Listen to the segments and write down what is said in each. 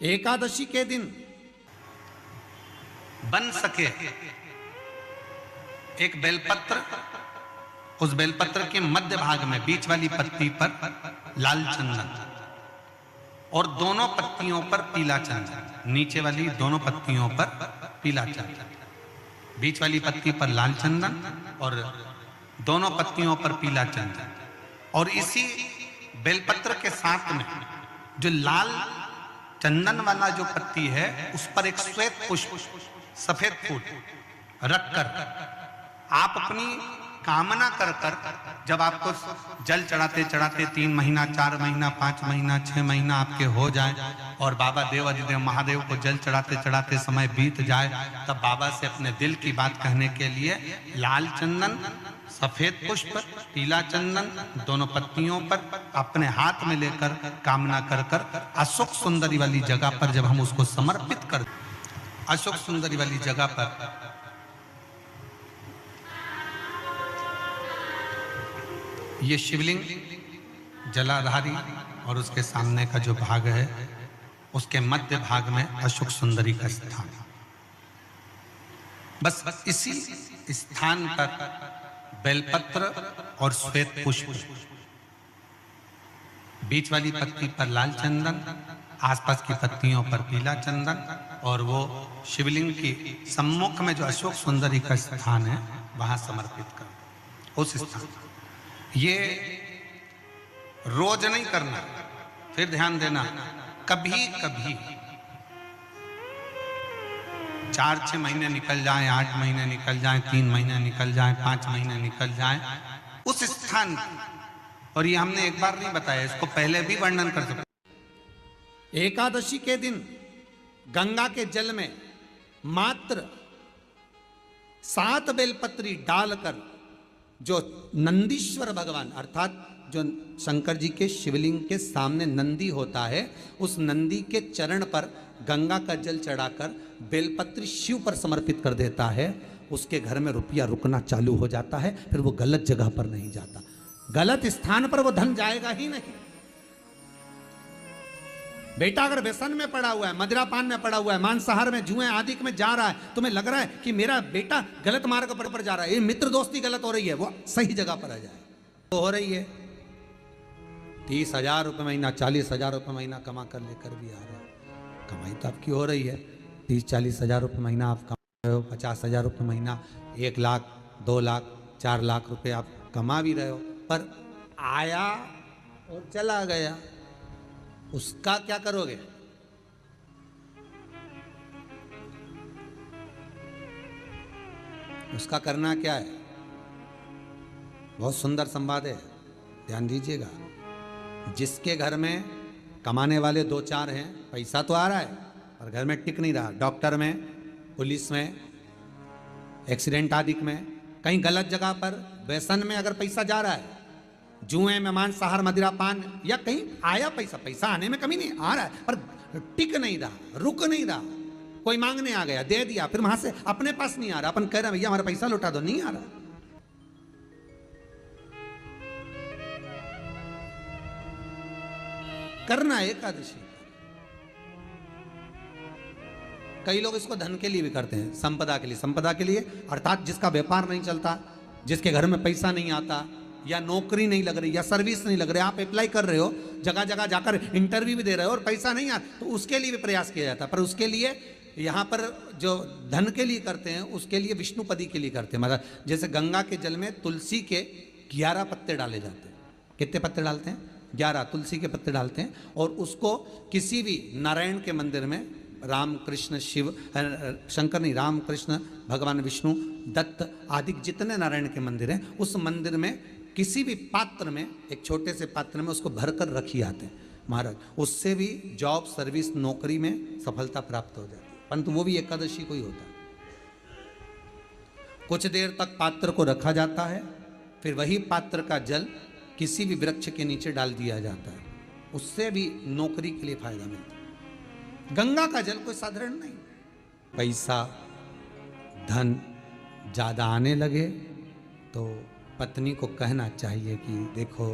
एकादशी के दिन बन सके एक बेलपत्र, उस बेलपत्र के मध्य भाग में बीच वाली पत्ती पर लाल चंदन और दोनों पत्तियों पर पीला चंदन, नीचे वाली दोनों पत्तियों पर पीला चंदन, बीच वाली पत्ती पर लाल चंदन और दोनों पत्तियों पर पीला चंदन। और इसी बेलपत्र के साथ में जो लाल चंदन वाला जो पत्ती है उस पर एक श्वेत पुष्प, सफेद फूल रखकर आप अपनी कामना कर कर, जब आपको जल चढ़ाते चढ़ाते 3 महीना, 4 महीना, 5 महीना, 6 महीना आपके हो जाए और बाबा देव अधिदेव महादेव को जल चढ़ाते चढ़ाते समय बीत जाए, तब बाबा से अपने दिल की बात कहने के लिए लाल चंदन, सफेद पुष्प, पीला चंदन दोनों पत्तियों पर अपने हाथ में लेकर कामना कर कर अशोक सुंदरी वाली जगह पर जब हम उसको समर्पित कर, अशोक सुंदरी वाली जगह पर ये शिवलिंग जलाधारी और उसके सामने का जो भाग है उसके मध्य भाग में अशोक सुंदरी का स्थान। बस इसी स्थान पर बेलपत्र और श्वेत पुष्प, बीच वाली पत्ती पर लाल चंदन, आसपास की पत्तियों पर पीला चंदन और वो शिवलिंग की सम्मुख में जो अशोक सुंदरी का स्थान है वहां समर्पित कर। उस स्थान ये रोज नहीं करना, फिर ध्यान देना, कभी कभी 4-6 महीने निकल जाएं, 8 महीने निकल जाएं, 3 महीने निकल जाएं, 5 महीने निकल जाएं उस स्थान, और ये हमने एक बार नहीं बताया, इसको पहले भी वर्णन कर सकते। एकादशी के दिन गंगा के जल में मात्र 7 बेलपत्री डालकर जो नंदीश्वर भगवान अर्थात जो शंकर जी के शिवलिंग के सामने नंदी होता है, उस नंदी के चरण पर गंगा का जल चढ़ाकर बेलपत्री शिव पर समर्पित कर देता है, उसके घर में रुपया रुकना चालू हो जाता है। फिर वो गलत जगह पर नहीं जाता, गलत स्थान पर वो धन जाएगा ही नहीं। बेटा अगर व्यसन में पड़ा हुआ है, मदिरा पान में पड़ा हुआ है, मांसाहार में, जुए आदि में जा रहा है, तुम्हें लग रहा है कि मेरा बेटा गलत मार्ग पर जा रहा है, ये मित्र दोस्ती गलत हो रही है, वो सही जगह पर आ जाए तो हो रही है। 30,000 रुपये महीना, 40,000 रुपये महीना कमा कर लेकर भी आ रहा है, कमाई तो आपकी हो रही है। 30-40 हज़ार रुपये महीना आप कमा रहे हो, 50,000 रुपये महीना, 1 लाख, 2 लाख, 4 लाख रुपये आप कमा भी रहे हो, पर आया और चला गया, उसका क्या करोगे? उसका करना क्या है? बहुत सुंदर संवाद है, ध्यान दीजिएगा। जिसके घर में कमाने वाले 2-4 हैं, पैसा तो आ रहा है पर घर में टिक नहीं रहा, डॉक्टर में, पुलिस में, एक्सीडेंट आदि में, कहीं गलत जगह पर व्यसन में अगर पैसा जा रहा है, जुए में, मांसाहार, मदिरा पान, या कहीं आया पैसा, पैसा आने में कमी नहीं, आ रहा है पर टिक नहीं रहा, रुक नहीं रहा, कोई मांगने आ गया, दे दिया, फिर वहां से अपने पास नहीं आ रहा, अपन कह रहे हैं भैया हमारा पैसा लौटा दो, नहीं आ रहा। करना एकादशी। कई लोग इसको धन के लिए भी करते हैं, संपदा के लिए, संपदा के लिए अर्थात जिसका व्यापार नहीं चलता, जिसके घर में पैसा नहीं आता, या नौकरी नहीं लग रही, या सर्विस नहीं लग रही, आप अप्लाई कर रहे हो, जगह जगह जाकर इंटरव्यू भी दे रहे हो और पैसा नहीं आता, तो उसके लिए भी प्रयास किया जाता है। पर उसके लिए यहाँ पर जो धन के लिए करते हैं, उसके लिए विष्णुपदी के लिए करते हैं। मतलब जैसे गंगा के जल में तुलसी के 11 पत्ते डाले जाते हैं। कितने पत्ते डालते हैं? 11 तुलसी के पत्ते डालते हैं, और उसको किसी भी नारायण के मंदिर में, राम कृष्ण शिव, शंकर नहीं, राम कृष्ण भगवान विष्णु, दत्त आदि जितने नारायण के मंदिर हैं, उस मंदिर में किसी भी पात्र में, एक छोटे से पात्र में उसको भरकर रखी आते हैं महाराज। उससे भी जॉब, सर्विस, नौकरी में सफलता प्राप्त हो जाती है, परंतु वो भी एकादशी को ही होता है। कुछ देर तक पात्र को रखा जाता है, फिर वही पात्र का जल किसी भी वृक्ष के नीचे डाल दिया जाता है, उससे भी नौकरी के लिए फायदा मिलता है। गंगा का जल कोई साधारण नहीं। पैसा, धन ज़्यादा आने लगे तो पत्नी को कहना चाहिए कि देखो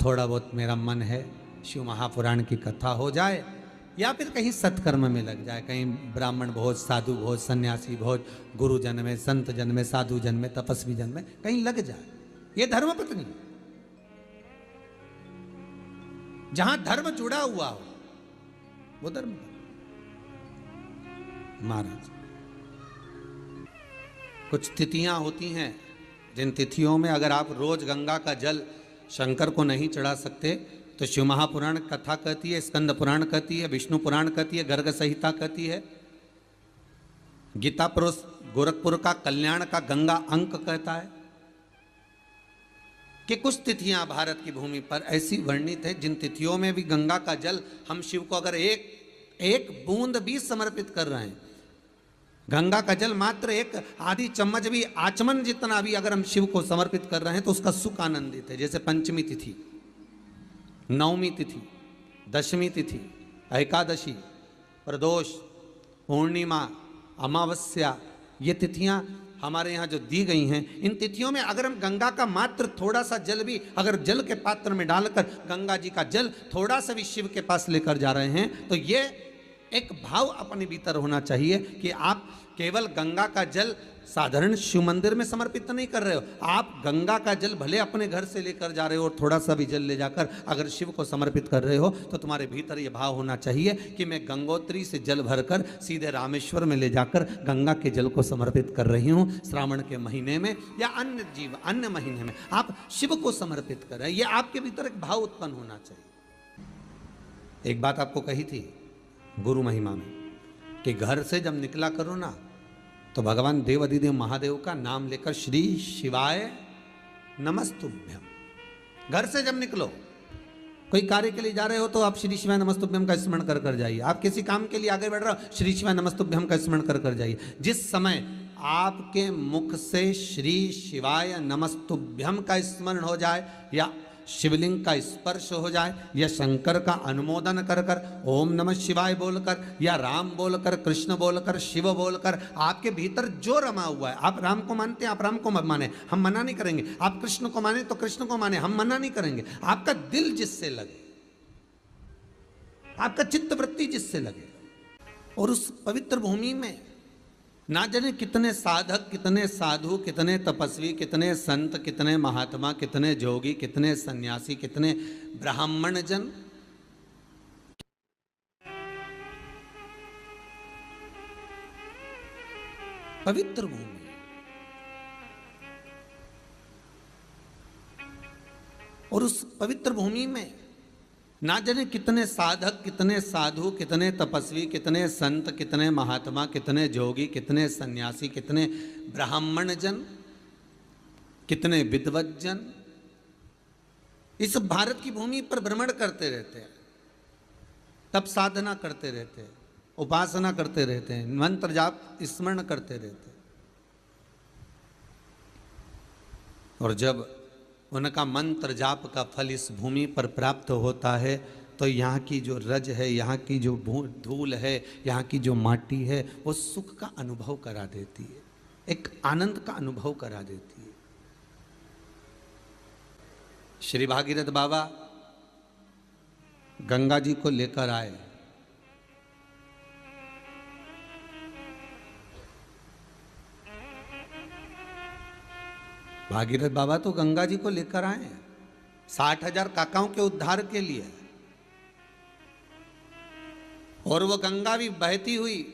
थोड़ा बहुत मेरा मन है, शिव महापुराण की कथा हो जाए या फिर कहीं सत्कर्म में लग जाए, कहीं ब्राह्मण भोज, साधु भोज, सन्यासी भोज, गुरुजन में, संत जन में, साधु जन में, तपस्वी जन में कहीं लग जाए। ये धर्म पत्नी, जहां धर्म जुड़ा हुआ हो वो धर्म। महाराज कुछ तिथियां होती हैं, जिन तिथियों में अगर आप रोज गंगा का जल शंकर को नहीं चढ़ा सकते तो शिव महापुराण कथा कहती है, स्कंद पुराण कहती है, विष्णु पुराण कहती है, गर्ग संहिता कहती है, गीता पुरुष गोरखपुर का कल्याण का गंगा अंक कहता है कि कुछ तिथियां भारत की भूमि पर ऐसी वर्णित है जिन तिथियों में भी गंगा का जल हम शिव को अगर एक बूंद भी समर्पित कर रहे हैं, गंगा का जल मात्र एक आधी चम्मच भी, आचमन जितना भी अगर हम शिव को समर्पित कर रहे हैं तो उसका सुख आनंदित है। जैसे पंचमी तिथि, नवमी तिथि, दशमी तिथि, एकादशी, प्रदोष, पूर्णिमा, अमावस्या, ये तिथियां हमारे यहाँ जो दी गई हैं, इन तिथियों में अगर हम गंगा का मात्र थोड़ा सा जल भी अगर जल के पात्र में डालकर गंगा जी का जल थोड़ा सा भी शिव के पास लेकर जा रहे हैं तो ये एक भाव अपने भीतर होना चाहिए कि आप केवल गंगा का जल साधारण शिव मंदिर में समर्पित नहीं कर रहे हो, आप गंगा का जल भले अपने घर से लेकर जा रहे हो और थोड़ा सा भी जल ले जाकर अगर शिव को समर्पित कर रहे हो तो तुम्हारे भीतर ये भाव होना चाहिए कि मैं गंगोत्री से जल भरकर सीधे रामेश्वर में ले जाकर गंगा के जल को समर्पित कर रही हूँ। श्रावण के महीने में या अन्य महीने में आप शिव को समर्पित कर रहे हैं, ये आपके भीतर एक भाव उत्पन्न होना चाहिए। एक बात आपको कही थी गुरु महिमा में कि घर से जब निकला करो ना तो भगवान देवाधिदेव महादेव का नाम लेकर श्री शिवाय नमस्तुभ्यम। घर से जब निकलो, कोई कार्य के लिए जा रहे हो तो आप श्री शिवाय नमस्तुभ्यम का स्मरण कर कर जाइए। आप किसी काम के लिए आगे बढ़ रहे हो, श्री शिवाय नमस्तुभ्यम का स्मरण कर कर जाइए। जिस समय आपके मुख से श्री शिवाय नमस्तुभ्यम का स्मरण हो जाए या शिवलिंग का स्पर्श हो जाए या शंकर का अनुमोदन कर कर ओम नमः शिवाय बोलकर या राम बोलकर, कृष्ण बोलकर, शिव बोलकर, आपके भीतर जो रमा हुआ है, आप राम को मानते हैं आप राम को मत माने, हम मना नहीं करेंगे। आप कृष्ण को माने तो कृष्ण को माने, हम मना नहीं करेंगे। आपका दिल जिससे लगे, आपका चित्त वृत्ति जिससे लगे, और उस पवित्र भूमि में ना जाने कितने साधक, कितने साधु, कितने तपस्वी, कितने संत, कितने महात्मा, कितने जोगी, कितने सन्यासी, कितने ब्राह्मण जन पवित्र भूमि, और उस पवित्र भूमि में ना जाने कितने साधक, कितने साधु, कितने तपस्वी, कितने संत, कितने महात्मा, कितने जोगी, कितने सन्यासी, कितने ब्राह्मण जन, कितने विद्वत जन इस भारत की भूमि पर भ्रमण करते रहते हैं, तप साधना करते रहते हैं, उपासना करते रहते हैं, मंत्र जाप स्मरण करते रहते हैं। और जब उनका मंत्र जाप का फल इस भूमि पर प्राप्त होता है तो यहाँ की जो रज है, यहाँ की जो धूल है, यहाँ की जो माटी है, वो सुख का अनुभव करा देती है, एक आनंद का अनुभव करा देती है। श्री भागीरथ बाबा गंगा जी को लेकर आए। भागीरथ बाबा तो गंगा जी को लेकर आए 60,000 काकाओं के उद्धार के लिए, और वो गंगा भी बहती हुई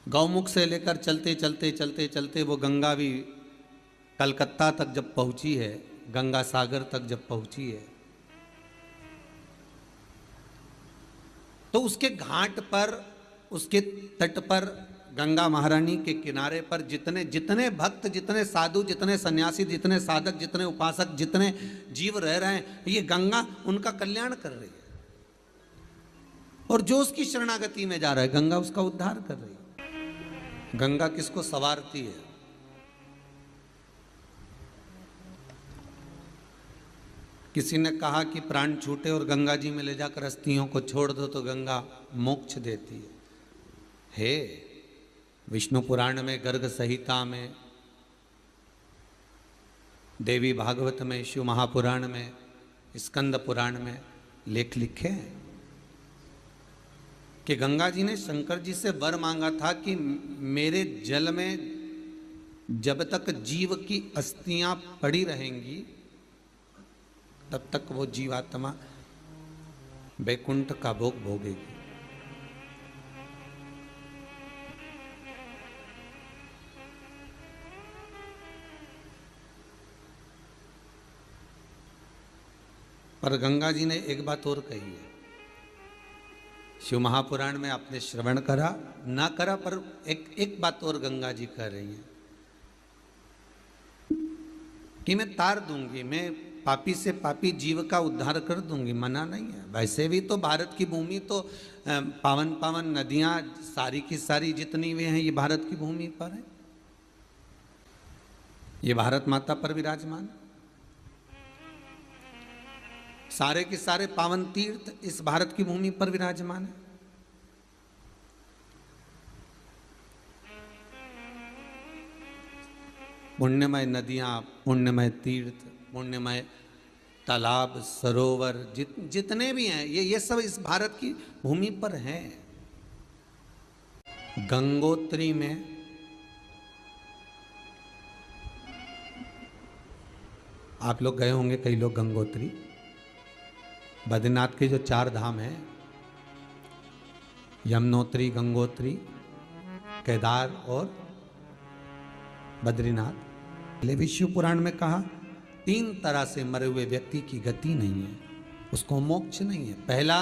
गौमुख से लेकर चलते चलते चलते चलते वो गंगा भी कलकत्ता तक जब पहुंची है, गंगा सागर तक जब पहुंची है, तो उसके घाट पर, उसके तट पर, गंगा महारानी के किनारे पर जितने भक्त, जितने साधु, जितने सन्यासी, जितने साधक, जितने उपासक, जितने जीव रह रहे हैं, ये गंगा उनका कल्याण कर रही है। और जो उसकी शरणागति में जा रहा है, गंगा उसका उद्धार कर रही है। गंगा किसको संवारती है? किसी ने कहा कि प्राण छूटे और गंगा जी में ले जाकर अस्थियों को छोड़ दो तो गंगा मोक्ष देती है। हे विष्णु पुराण में, गर्ग संहिता में, देवी भागवत में, शिव महापुराण में, स्कंद पुराण में लेख लिखे हैं कि गंगा जी ने शंकर जी से वर मांगा था कि मेरे जल में जब तक जीव की अस्थियां पड़ी रहेंगी तब तक वो जीवात्मा वैकुंठ का भोग भोगेगी। पर गंगा जी ने एक बात और कही है, शिव महापुराण में आपने श्रवण करा ना करा, पर एक बात और गंगा जी कह रही हैं कि मैं तार दूंगी, मैं पापी से पापी जीव का उद्धार कर दूंगी, मना नहीं है। वैसे भी तो भारत की भूमि तो पावन पावन नदियां सारी की सारी जितनी भी हैं ये भारत की भूमि पर है, ये भारत माता पर विराजमान, सारे के सारे पावन तीर्थ इस भारत की भूमि पर विराजमान है। पुण्यमय नदियां, पुण्यमय तीर्थ, पुण्यमय तालाब, सरोवर जितने भी हैं ये सब इस भारत की भूमि पर हैं। गंगोत्री में आप लोग गए होंगे कई लोग गंगोत्री, बद्रीनाथ के जो 4 धाम हैं, यमुनोत्री, गंगोत्री, केदार और बद्रीनाथ। विष्णु पुराण में कहा 3 तरह से मरे हुए व्यक्ति की गति नहीं है, उसको मोक्ष नहीं है। पहला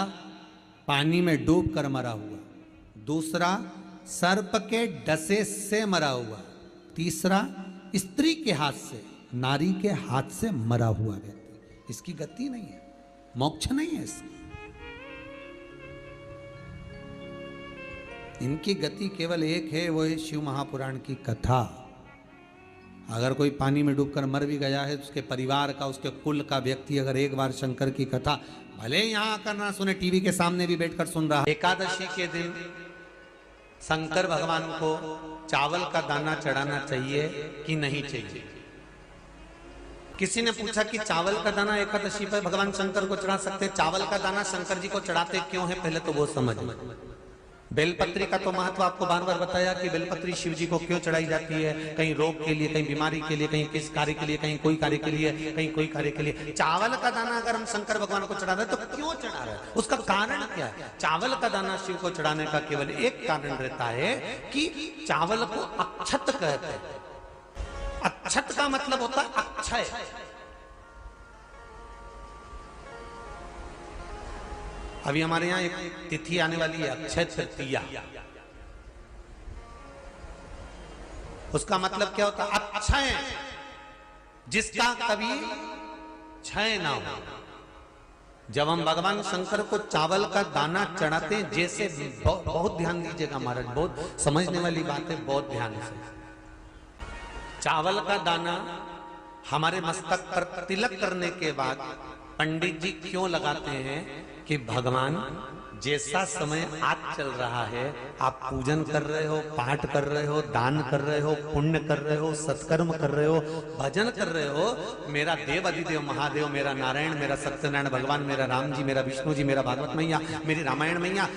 पानी में डूब कर मरा हुआ, दूसरा सर्प के डसे से मरा हुआ, तीसरा स्त्री के हाथ से, नारी के हाथ से मरा हुआ व्यक्ति, इसकी गति नहीं है, मोक्ष नहीं है इसकी। इनकी गति केवल एक है, वो है शिव महापुराण की कथा। अगर कोई पानी में डूबकर मर भी गया है, उसके परिवार का, उसके कुल का व्यक्ति अगर एक बार शंकर की कथा भले यहाँ आकर ना सुने, टीवी के सामने भी बैठकर सुन रहा। एकादशी के दिन शंकर भगवान को चावल का दाना चढ़ाना चाहिए कि नहीं चाहिए? किसी ने पूछा कि चावल का दाना एकादशी पर भगवान शंकर को चढ़ा सकते, चावल का दाना शंकर जी को चढ़ाते क्यों है, पहले तो वो समझ। बेलपत्री का तो महत्व आपको बार बार बताया कि बेलपत्री शिव जी को क्यों चढ़ाई जाती है, कहीं रोग के लिए, कहीं बीमारी के लिए, कहीं किस कार्य के लिए, कहीं कोई कार्य के लिए, कहीं कोई कार्य के लिए। चावल का दाना अगर हम शंकर भगवान को चढ़ा रहे तो क्यों चढ़ा रहे हैं, उसका कारण क्या है? चावल का दाना शिव को चढ़ाने का केवल एक कारण रहता है कि चावल को अक्षत कहते हैं। अक्षत का मतलब होता है अक्षय। अभी हमारे यहाँ एक तिथि आने वाली है, अक्षय तृतीया। उसका मतलब क्या होता है? अक्षय, जिसका कभी क्षय ना हो। जब हम भगवान शंकर को चावल का दाना चढ़ाते हैं, जैसे बहुत ध्यान दीजिएगा महाराज, बहुत समझने वाली बात है, बहुत ध्यान से। चावल का दाना हमारे मस्तक पर तिलक करने के बाद पंडित जी क्यों लगाते हैं कि भगवान जैसा समय आज चल रहा है, आप पूजन कर रहे हो, पाठ कर रहे हो, दान कर रहे हो, पुण्य कर रहे हो, सत्कर्म कर रहे हो, भजन कर रहे हो, मेरा देव अधिदेव महादेव, मेरा नारायण, मेरा सत्यनारायण भगवान, मेरा राम जी, मेरा विष्णु जी, मेरा भागवत मैया, मेरी रामायण मैया,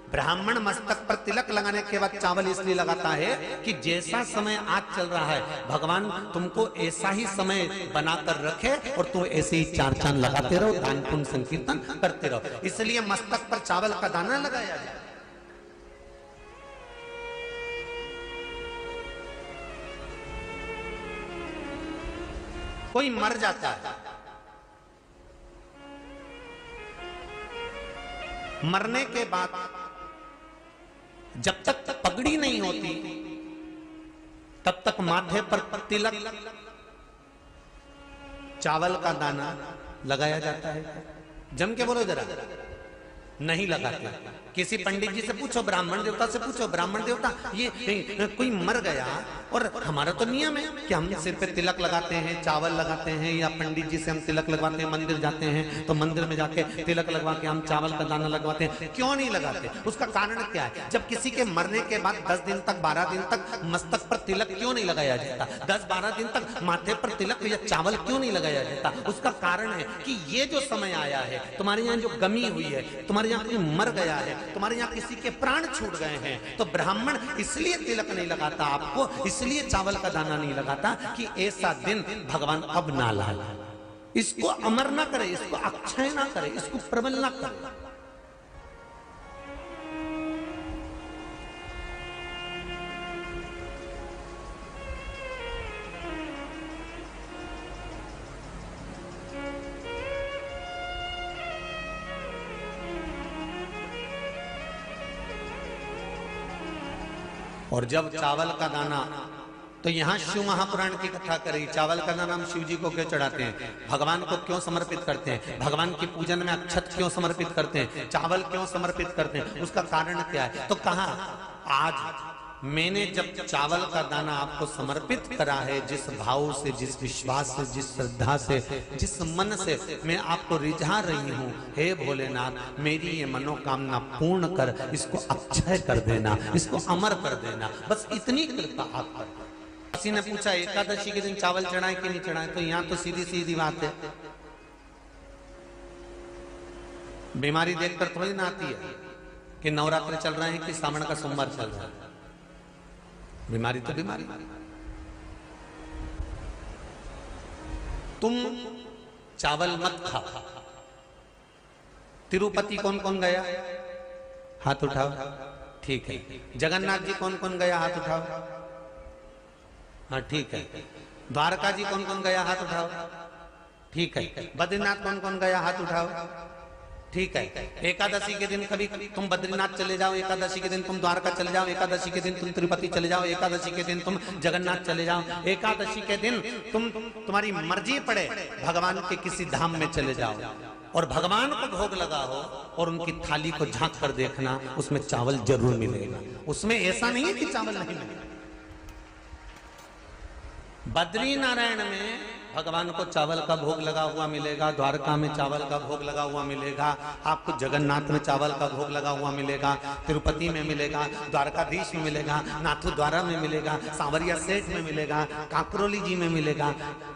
ब्राह्मण मस्तक पर तिलक लगाने के बाद चावल इसलिए लगाता है कि जैसा समय आज चल रहा है, भगवान तुमको ऐसा ही समय बनाकर रखे और तुम ऐसे ही 4 चांद लगाते रहो, दान पुण्य संकीर्तन करते रहो। इसलिए मस्तक पर चावल का दाना लगाया जाए। कोई मर जाता है, मरने के बाद जब तक पगड़ी नहीं होती तब तक माथे पर तिलक, चावल का दाना लगाया जाता है। जम के बोलो जरा, नहीं लगाते। किसी पंडित जी से पूछो, ब्राह्मण देवता से पूछो, ब्राह्मण देवता ये कोई मर गया, और हमारा तो नियम है कि हम सिर पे तिलक लगाते हैं, चावल लगाते हैं, या पंडित जी से हम तिलक लगवाते हैं, मंदिर जाते हैं तो मंदिर में जाके तिलक लगवा के हम चावल का दाना लगवाते हैं। क्यों नहीं लगाते? उसका कारण क्या है? जब किसी के मरने के बाद 10 दिन तक, 12 दिन तक मस्तक पर तिलक क्यों नहीं लगाया जाता? 10-12 दिन तक माथे पर तिलक या चावल क्यों नहीं लगाया जाता? उसका कारण है कि ये जो समय आया है, तुम्हारे यहाँ जो गमी हुई है, तुम्हारे तुम्हारे यहाँ कोई मर गया है, तुम्हारे यहाँ किसी के प्राण छूट गए हैं, तो ब्राह्मण इसलिए तिलक नहीं लगाता आपको, इसलिए चावल का दाना नहीं लगाता कि ऐसा दिन भगवान अब ना लाए, इसको अमर ना करे, इसको अक्षय ना करे, इसको प्रबल ना करे। और जब चावल का दाना, तो यहां शिव महापुराण की कथा करी, चावल का दाना हम शिव जी को क्यों चढ़ाते हैं, भगवान को क्यों समर्पित करते हैं, भगवान की पूजन में अक्षत क्यों समर्पित करते हैं, चावल क्यों समर्पित करते हैं, उसका कारण क्या है। तो कहा आज मैंने जब चावल का दाना आपको समर्पित करा है, जिस भाव से, जिस विश्वास से, जिस श्रद्धा से, जिस मन से मैं आपको रिझा रही हूं, हे भोलेनाथ मेरी ये मनोकामना पूर्ण कर, इसको अक्षय कर देना, इसको अमर कर देना, बस इतनी कृपा आप कर। किसी ने पूछा एकादशी के दिन चावल चढ़ाए कि नहीं चढ़ाए, तो यहां तो सीधी सीधी बात है, बीमारी देखकर थोड़ी ना आती है कि नवरात्र चल रहे हैं कि सावन का सोमवार चल रहा है, बीमारी तो बीमारी। तुम चावल मत खाओ। तिरुपति कौन कौन गया, हाथ उठाओ, ठीक है। जगन्नाथ जी कौन कौन गया, हाथ उठाओ, हाँ ठीक है। द्वारका जी कौन कौन गया, हाथ उठाओ, ठीक है। बद्रीनाथ कौन कौन गया, हाथ उठाओ, ठीक है। एकादशी के दिन कभी तुम बद्रीनाथ चले जाओ, एकादशी के दिन तुम द्वारका चले जाओ, एकादशी के दिन तुम तिरुपति चले जाओ, एकादशी के दिन तुम जगन्नाथ चले जाओ, एकादशी के दिन तुम्हारी मर्जी पड़े भगवान के किसी धाम में चले जाओ और भगवान को भोग लगाओ और उनकी थाली को झांक कर देखना, उसमें चावल जरूर मिलेगा, उसमें ऐसा नहीं है कि चावल नहीं मिलेगा। बद्री नारायण में भगवान को चावल का भोग लगा हुआ मिलेगा, द्वारका में चावल का भोग लगा हुआ मिलेगा, आपको जगन्नाथ में चावल का भोग लगा हुआ मिलेगा, तिरुपति में मिलेगा, द्वारकाधीश में मिलेगा, नाथू द्वारा में मिलेगा, सांवरिया सेठ में मिलेगा, काकरोली जी में मिलेगा।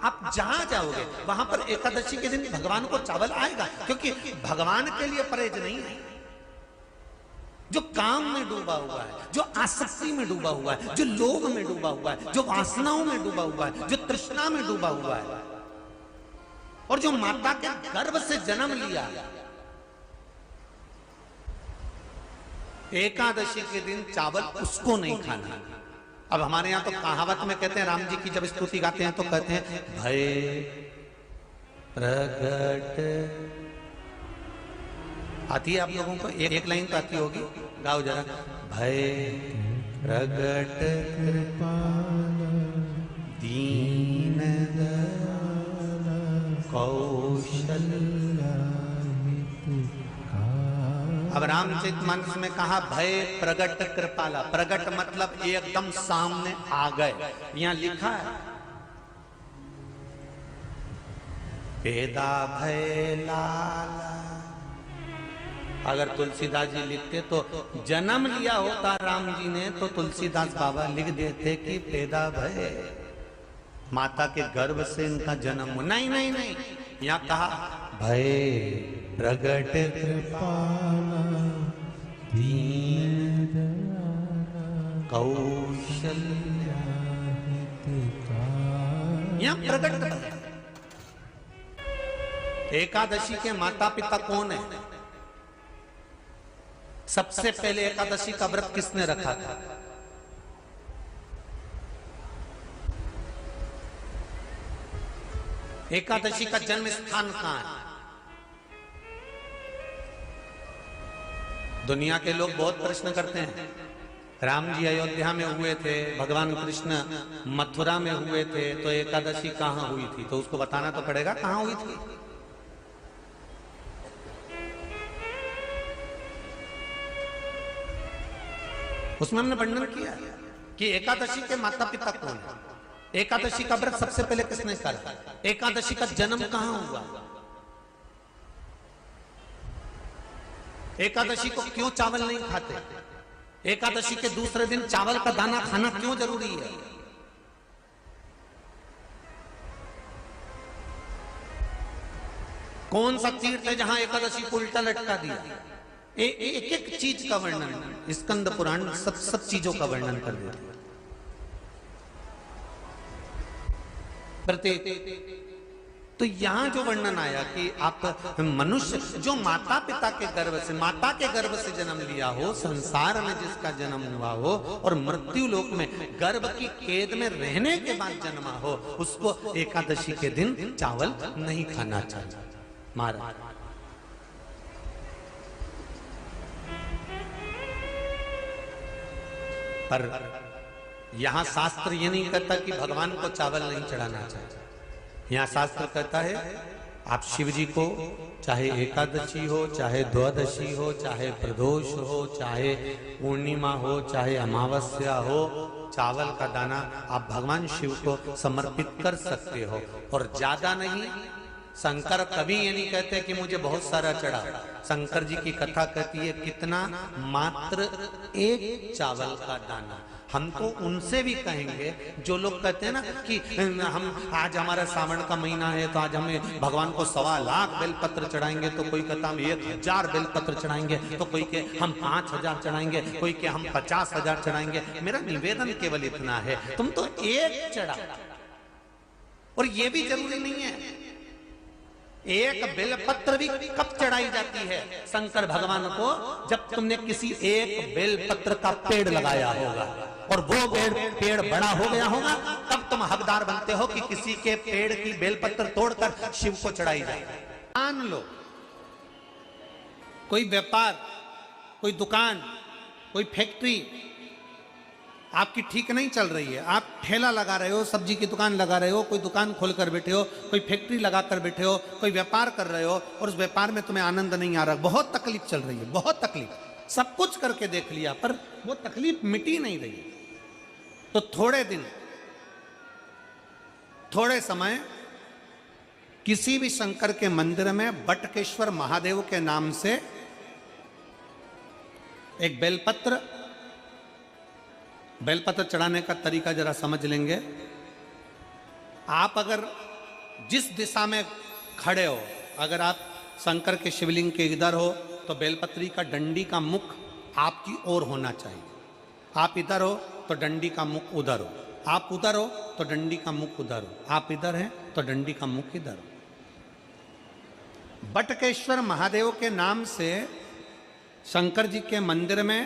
आप जहां जाओगे वहां पर एकादशी के दिन भगवान को चावल आएगा, क्योंकि भगवान के लिए परहेज नहीं है। जो काम में डूबा हुआ है, जो आसक्ति में डूबा हुआ है, जो लोभ में डूबा हुआ है, जो वासनाओं में डूबा हुआ है, जो तृष्णा में डूबा हुआ है, और जो माता के गर्भ से जन्म लिया, एकादशी के दिन चावल उसको नहीं खाना। अब हमारे यहां तो कहावत में कहते हैं, राम जी की जब स्तुति गाते हैं तो कहते हैं भय प्रगट, आती है आप लोगों को, एक लाइन तो आती होगी, गाओ जरा। भय प्रगट दीन कौशल्या। अब रामचरितमानस में कहा भय प्रगट कृपाला, प्रगट मतलब एकदम सामने आ गए। यहां लिखा है पेदा भय लाला। अगर तुलसीदास जी लिखते तो जन्म लिया होता राम जी ने, तो तुलसीदास बाबा लिख देते कि पैदा भय, माता के गर्भ से इनका जन्म। नहीं नहीं नहीं, यहाँ कहा भय प्रगट कृपाला दीन कौशल्या। यहाँ प्रगट। एकादशी के माता पिता कौन है? सबसे पहले एकादशी का व्रत किसने रखा था? एकादशी का जन्म स्थान कहां है? दुनिया के लोग बहुत प्रश्न करते हैं, राम जी अयोध्या में हुए थे, भगवान कृष्ण मथुरा में हुए थे, तो एकादशी कहां हुई थी? तो उसको बताना तो पड़ेगा कहां हुई थी। उसमें हमने वर्णन किया कि एकादशी के माता पिता कौन है, एकादशी का व्रत सबसे पहले किसने करा, एकादशी का जन्म कहां हुआ, एकादशी को क्यों चावल नहीं खाते, एकादशी के दूसरे दिन चावल का दाना खाना क्यों जरूरी है। कौन सा तीर्थ है जहां एकादशी को उल्टा लटका दिया? एक एक चीज का वर्णन स्कंद पुराण सब चीजों का वर्णन कर देते हैं। प्रत्येक तो यहां जो वर्णन आया कि आप मनुष्य जो माता पिता के गर्भ से माता के गर्भ से जन्म लिया हो, संसार में जिसका जन्म हुआ हो और मृत्यु लोक में गर्भ की कैद में रहने के बाद जन्मा हो, उसको एकादशी के दिन चावल नहीं खाना चाहिए। महाराज पर यहां शास्त्र ये नहीं कहता कि भगवान को चावल नहीं चढ़ाना चाहिए। यहाँ शास्त्र कहता है आप शिव जी को चाहे एकादशी हो, चाहे द्वादशी हो, चाहे प्रदोष हो, चाहे पूर्णिमा हो, चाहे अमावस्या हो, चावल का दाना आप भगवान शिव को समर्पित कर सकते हो और ज्यादा नहीं। शंकर कभी ये नहीं कहते कि मुझे बहुत सारा चढ़ा। शंकर जी की कथा कहती है कितना, मात्र एक चावल का दाना। हम तो उनसे भी कहेंगे जो लोग कहते हैं ना कि हम आज हमारा सावन का महीना है तो आज हमें भगवान को 1.25 लाख बेलपत्र चढ़ाएंगे, तो कोई कहता हम 1000 बेलपत्र चढ़ाएंगे, तो कोई के हम 5000 चढ़ाएंगे, कोई के हम 50,000 चढ़ाएंगे। मेरा निवेदन केवल इतना है, तुम तो एक चढ़ा। और ये भी जरूरी नहीं है एक बेलपत्र भी कब चढ़ाई जाती है शंकर भगवान को, जब तुमने किसी एक बेलपत्र का पेड़ लगाया होगा और वो पेड़ बड़ा हो गया होगा, तब तुम हकदार बनते हो कि किसी के पेड़ की बेलपत्र तोड़कर शिव को चढ़ाई जाए। मान लो कोई व्यापार, कोई दुकान, कोई फैक्ट्री आपकी ठीक नहीं चल रही है, आप ठेला लगा रहे हो, सब्जी की दुकान लगा रहे हो, कोई दुकान खोलकर बैठे हो, कोई फैक्ट्री लगाकर बैठे हो, कोई व्यापार कर रहे हो और उस व्यापार में तुम्हें आनंद नहीं आ रहा, बहुत तकलीफ चल रही है, बहुत तकलीफ, सब कुछ करके देख लिया पर वो तकलीफ मिटी नहीं रही। तो थोड़े दिन, थोड़े समय किसी भी शंकर के मंदिर में बटकेश्वर महादेव के नाम से एक बेलपत्र चढ़ाने का तरीका जरा समझ लेंगे। आप अगर जिस दिशा में खड़े हो, अगर आप शंकर के शिवलिंग के इधर हो तो बेलपत्री का डंडी का मुख आपकी ओर होना चाहिए। आप इधर हो तो डंडी का मुख उधर हो, आप उधर हो तो डंडी का मुख उधर हो, आप इधर हैं तो डंडी का मुख इधर हो। बटकेश्वर महादेव के नाम से शंकर जी के मंदिर में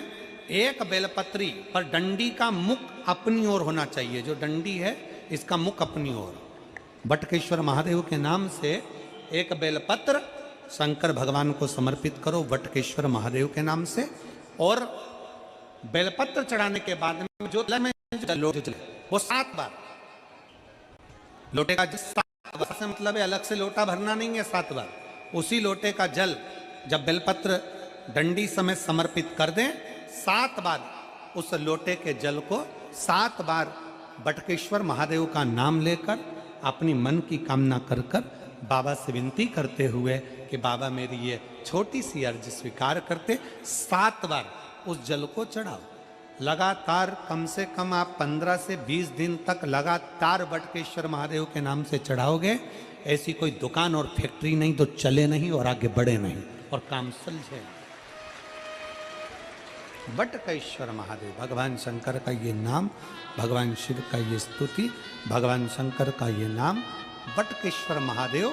एक बेलपत्री पर डंडी का मुख अपनी ओर होना चाहिए। जो डंडी है इसका मुख अपनी ओर। बटकेश्वर महादेव के नाम से एक बेलपत्र शंकर भगवान को समर्पित करो बटकेश्वर महादेव के नाम से। और बेलपत्र चढ़ाने के बाद में जो लोटे वो 7 बार लोटे का से मतलब है अलग से लोटा भरना नहीं है, 7 बार उसी लोटे का जल जब बेलपत्र डंडी समेत समर्पित कर दें, 7 बार उस लोटे के जल को 7 बार बटकेश्वर महादेव का नाम लेकर अपनी मन की कामना कर कर बाबा से विनती करते हुए कि बाबा मेरी ये छोटी सी अर्ज स्वीकार करते, 7 बार उस जल को चढ़ाओ। लगातार कम से कम आप 15 से 20 दिन तक लगातार बटकेश्वर महादेव के नाम से चढ़ाओगे। ऐसी कोई दुकान और फैक्ट्री नहीं तो चले नहीं और आगे बढ़े नहीं और काम सुलझे। बटकेश्वर महादेव, भगवान शंकर का ये नाम, भगवान शिव का ये स्तुति, भगवान शंकर का ये नाम बटकेश्वर महादेव।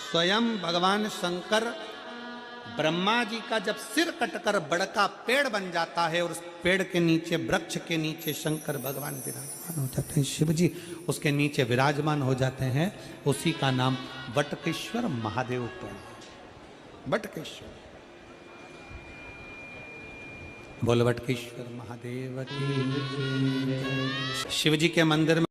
स्वयं भगवान शंकर ब्रह्मा जी का जब सिर कटकर बड़का पेड़ बन जाता है और उस पेड़ के नीचे, वृक्ष के नीचे शंकर भगवान विराजमान हो जाते हैं, शिव जी उसके नीचे विराजमान हो जाते हैं, उसी का नाम बटकेश्वर महादेव पेड़। बटकेश्वर, बोल बटकेश्वर महादेव की। शिव जी के मंदिर में